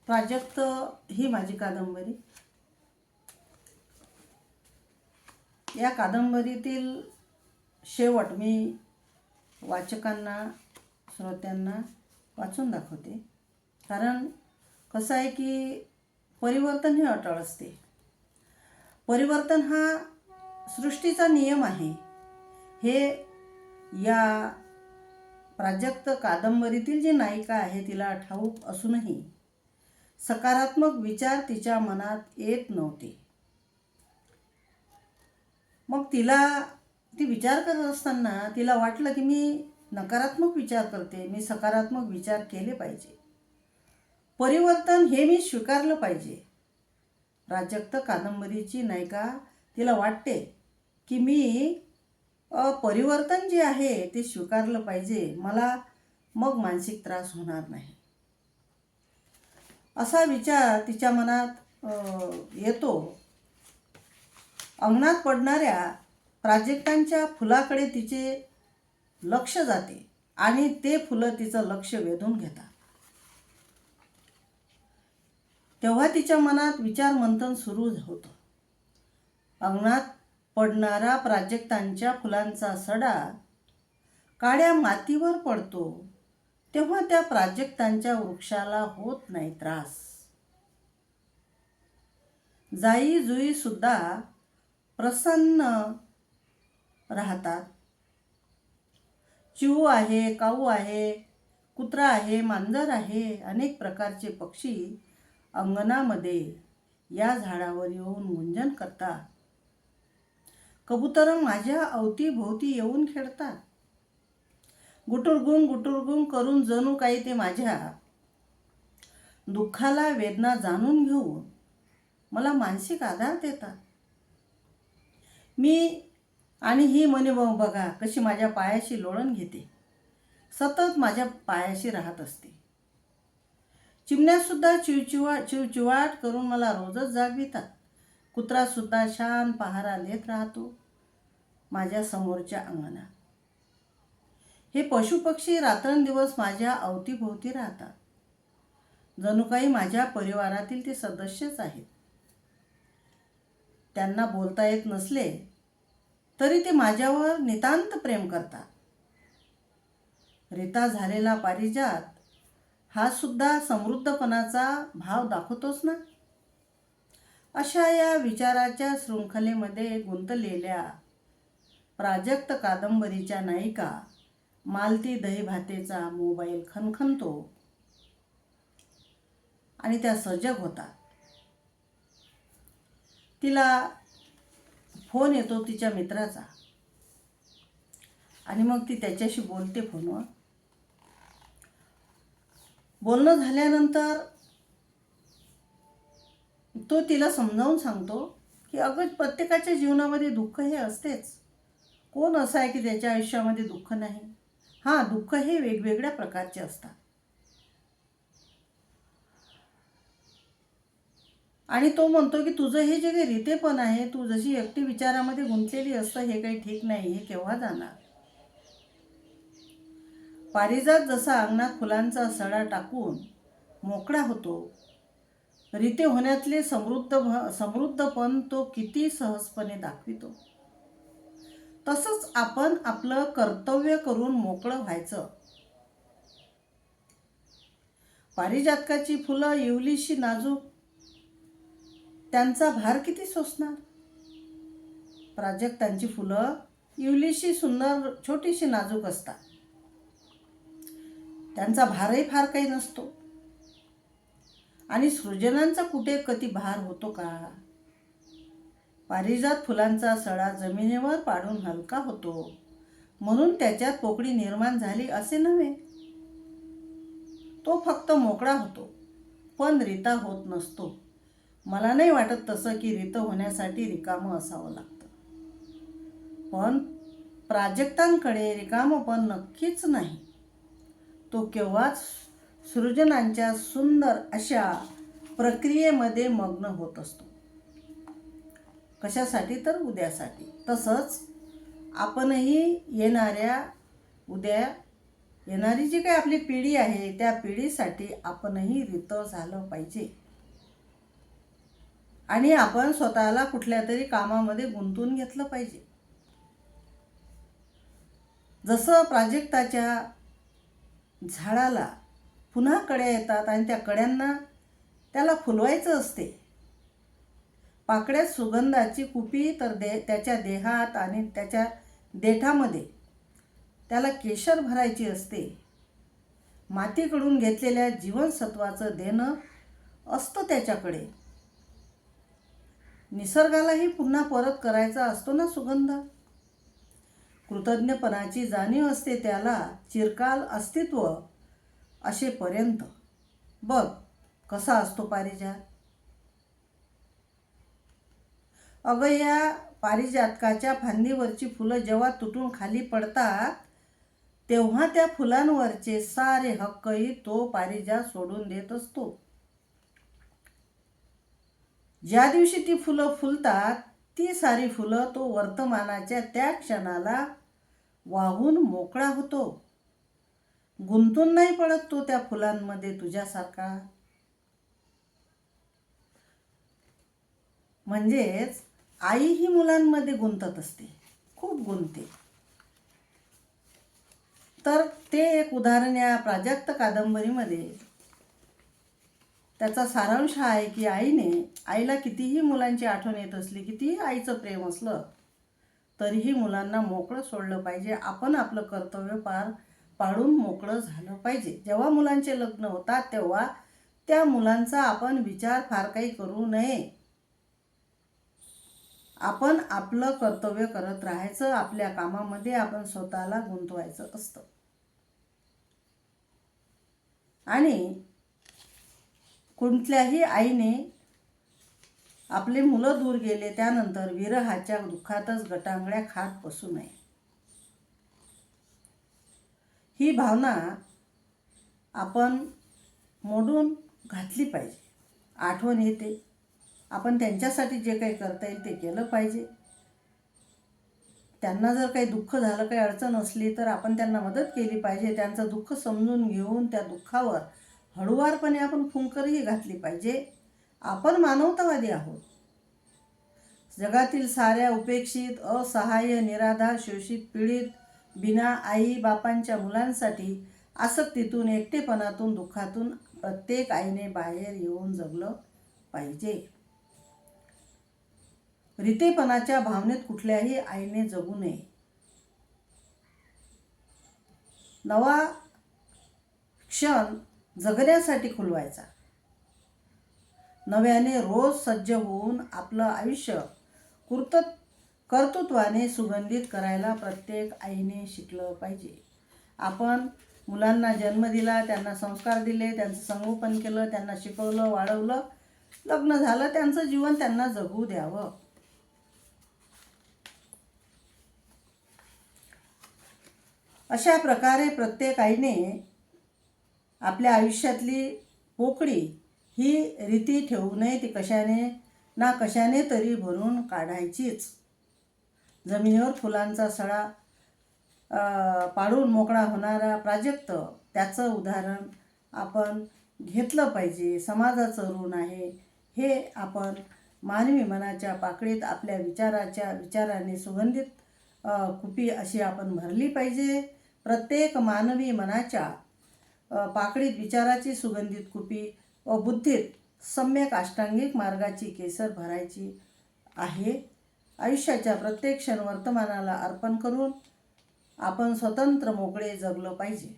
प्राजक्त ही माझी कादंबरी. या कादंबरीतील शेवट मी वाचकांना, श्रोत्यांना वाचून दाखवते. कारण कसं आहे की परिवर्तन हे अटळ असते. परिवर्तन हा सृष्टीचा नियम आहे. हे या प्राजक्त कादंबरीतील जी नायिका आहे तिला ठाऊक असूनही सकारात्मक विचार तिच्या मनात येत नव्हते. मग ती विचार करत असताना तिला वाटलं की मी नकारात्मक विचार करते, मी सकारात्मक विचार केले पाहिजे. परिवर्तन हे मी स्वीकारलं पाहिजे. प्राजक्त कादंबरीची नायिका तिला वाटते की मी परिवर्तन जे आहे ते स्वीकारलं पाहिजे, मला मग मानसिक त्रास होणार नाही. असा विचार तिच्या मनात येतो. अंगणात पडणाऱ्या प्राजक्तांच्या फुलाकडे तिचे लक्ष जाते आणि ते फुलं तिचं लक्ष वेधून घेतात. तेव्हा तिच्या मनात विचार मंथन सुरू होतं. अंगणात पडणारा प्राजक्तांच्या फुलांचा सडा काळ्या मातीवर पडतो तेव्हा त्या प्राजक्तांच्या वृक्षाला होत नाही त्रास. जाई जुई सुद्धा प्रसन्न राहतात. चिऊ आहे, काऊ आहे, कुत्रा आहे, मांजर आहे, अनेक प्रकारचे पक्षी अंगणामध्ये या झाडावर येऊन गुंजन करतात. कबूतर माझ्या अवतीभोवती येऊन खेळतात. गुटुरगुंग करून जणू काही ते माझ्या दुःखाला, वेदना जाणून घेऊन मला मानसिक आधार देतात. आणि ही मनी बघा कशी माझ्या पायाशी लोळण घेते, सतत माझ्या पायाशी राहत असते. चिमण्यासुद्धा चिवचिवाट करून मला रोजच जागवितात. कुत्रासुद्धा शांत पहारा देत राहतो माझ्या समोरच्या अंगणात. हे पशुपक्षी रात्रंदिवस माझ्या अवतीभोवती राहतात. जणू काही माझ्या परिवारातील ते सदस्यच आहेत. त्यांना बोलता येत नसले तरी ते माझ्यावर नितांत प्रेम करतात. रिता झालेला पारिजात हा सुद्धा समृद्धपणाचा भाव दाखवतोच ना. अशा या विचाराच्या शृंखलेमध्ये गुंतलेल्या प्राजक्त कादंबरीच्या नायिका मालती दहीभातेचा मोबाईल खणखणतो आणि त्या सजग होतात. तिला फोन येतो तिच्या मित्राचा आणि मग ती त्याच्याशी बोलते फोनवर. बोलणं झाल्यानंतर तो तिला समजावून सांगतो की अगं प्रत्येकाच्या जीवनामध्ये दुःख हे असतेच. कोण असं आहे की त्याच्या आयुष्यामध्ये दुःख नाही? हां, दुःख हे वेगवेगळ्या प्रकारचे असतात. आणि तो म्हणतो की तुझं हे जे काही रितेपण आहे, तू जशी एकटी विचारामध्ये गुंतलेली असतं, हे काही ठीक नाही. हे केव्हा जाणार? पारिजात जसा अंगणात फुलांचा सडा टाकून मोकळा होतो, रिते होण्यातले समृद्धपण तो किती सहजपणे दाखवितो. तसंच आपण आपलं कर्तव्य करून मोकळं व्हायचं. पारिजातकाची फुलं इवलीशी नाजूक, त्यांचा भार किती सोसणार? प्राजक्तांची फुलं इवलीशी सुंदर, छोटीशी नाजूक असतात. त्यांचा भारही फार काही नसतो. आणि सृजनांचा कुठे कधी भार होतो का? पारिजात फुलांचा सडा जमिनीवर पाडून हलका होतो म्हणून त्याच्यात पोकळी निर्माण झाली असे नव्हे. तो फक्त मोकळा होतो, पण रिता होत नसतो. मला नाही वाटत तसं की रित होण्यासाठी रिकामं असावं लागतं. पण प्राजक्तांकडे रिकामपण नक्कीच नाही. तो केव्हाच सृजनांच्या सुंदर अशा प्रक्रियेमध्ये मग्न होत असतो. कशासाठी? तर उद्यासाठी. तसंच आपणही येणाऱ्या उद्या येणारी जी काही आपली पिढी आहे त्या पिढीसाठी आपणही रितं झालं पाहिजे आणि आपण स्वतःला कुठल्या तरी कामामध्ये गुंतवून घेतलं पाहिजे. जसं प्राजक्ताच्या झाडाला पुन्हा कड्या येतात आणि त्या कड्यांना त्याला फुलवायचं असते. पाकळ्यात सुगंधाची कुपी तर त्याच्या देहात आणि त्याच्या देठामध्ये त्याला केशर भरायची असते. मातीकडून घेतलेल्या जीवनसत्वाचं देणं असतं त्याच्याकडे. निसर्गालाही पुन्हा परत करायचा असतो ना सुगंध. कृतज्ञपणाची जाणीव असते त्याला चिरकाल अस्तित्व असेपर्यंत. बघ कसा असतो पारिजात. अगं या पारिजातकाच्या फांदीवरची फुलं जेव्हा तुटून खाली पडतात तेव्हा त्या फुलांवरचे सारे हक्कही तो पारिजात सोडून देत असतो. ज्या दिवशी ती फुलं फुलतात ती सारी फुलं तो वर्तमानाच्या त्या क्षणाला वाहून मोकळा होतो. गुंतून नाही पडत तो त्या फुलांमध्ये तुझ्यासारखा. म्हणजेच आई ही मुलांमध्ये गुंतत असते, खूप गुंतते. तर ते एक उदाहरण या प्राजक्त कादंबरीमध्ये त्याचा सारांश हा आहे की आईला कितीही मुलांची आठवण येत असली, कितीही आईचं प्रेम असलं तरीही मुलांना मोकळं सोडलं पाहिजे. आपण आपलं कर्तव्य पाडून मोकळं झालं पाहिजे. जेव्हा मुलांचे लग्न होतात तेव्हा त्या मुलांचा आपण विचार फार काही करू नये. आपण आपलं कर्तव्य करत राहायचं. आपल्या कामामध्ये आपण स्वतःला गुंतवायचं असतं. आणि कुठल्याही आईने आपले मुलं दूर गेले त्यानंतर विरहाच्या दुःखातच गटांगळ्या खात बसू नये. ही भावना आपण मोडून घातली पाहिजे. आठवण येते, आपण त्यांच्यासाठी जे काही करता येईल ते केलं पाहिजे. त्यांना जर काही दुःख झालं, काही अडचण असली तर आपण त्यांना मदत केली पाहिजे. त्यांचं दुःख समजून घेऊन त्या दुःखावर हळूवारपणे आपण फुंकरही घातली पाहिजे. आपण मानवतावादी आहोत. जगातील साऱ्या उपेक्षित, असहाय्य, निराधार, शोषित, पीडित, बिना आई बापांच्या मुलांसाठी आसक्तीतून, एकटेपणातून, दुःखातून प्रत्येक आईने बाहेर येऊन जगलं पाहिजे. रितेपणाच्या भावनेत कुठल्याही आईने जगू नये. नवा क्षण जगण्यासाठी खुलवायचा. नव्याने रोज सज्ज होऊन आपलं आयुष्य कर्तृत्वाने सुगंधित करायला प्रत्येक आईने शिकलं पाहिजे. आपण मुलांना जन्म दिला, त्यांना संस्कार दिले, त्यांचं संगोपन केलं, त्यांना शिकवलं, वाढवलं, लग्न झालं, त्यांचं जीवन त्यांना जगू द्यावं. अशा प्रकारे प्रत्येक आईने आपल्या आयुष्यातली पोकळी ही रीती ठेवू नये. ती कशाने तरी भरून काढायचीच. जमिनीवर फुलांचा सडा पाडून मोकळा होणारा प्राजक्त, त्याचं उदाहरण आपण घेतलं पाहिजे. समाजाचं ऋण आहे हे आपण मानवी मनाच्या पाकळीत आपल्या विचाराने सुगंधित कुपी अशी आपण भरली पाहिजे. प्रत्येक मानवी मनाच्या पाकळीत विचाराची सुगंधित कुपी व बुद्धीत सम्यक अष्टांगिक मार्गाची केसर भरायची आहे. आयुष्याच्या प्रत्येक क्षण वर्तमानाला अर्पण करून आपण स्वतंत्र मोकळे जगलं पाहिजे.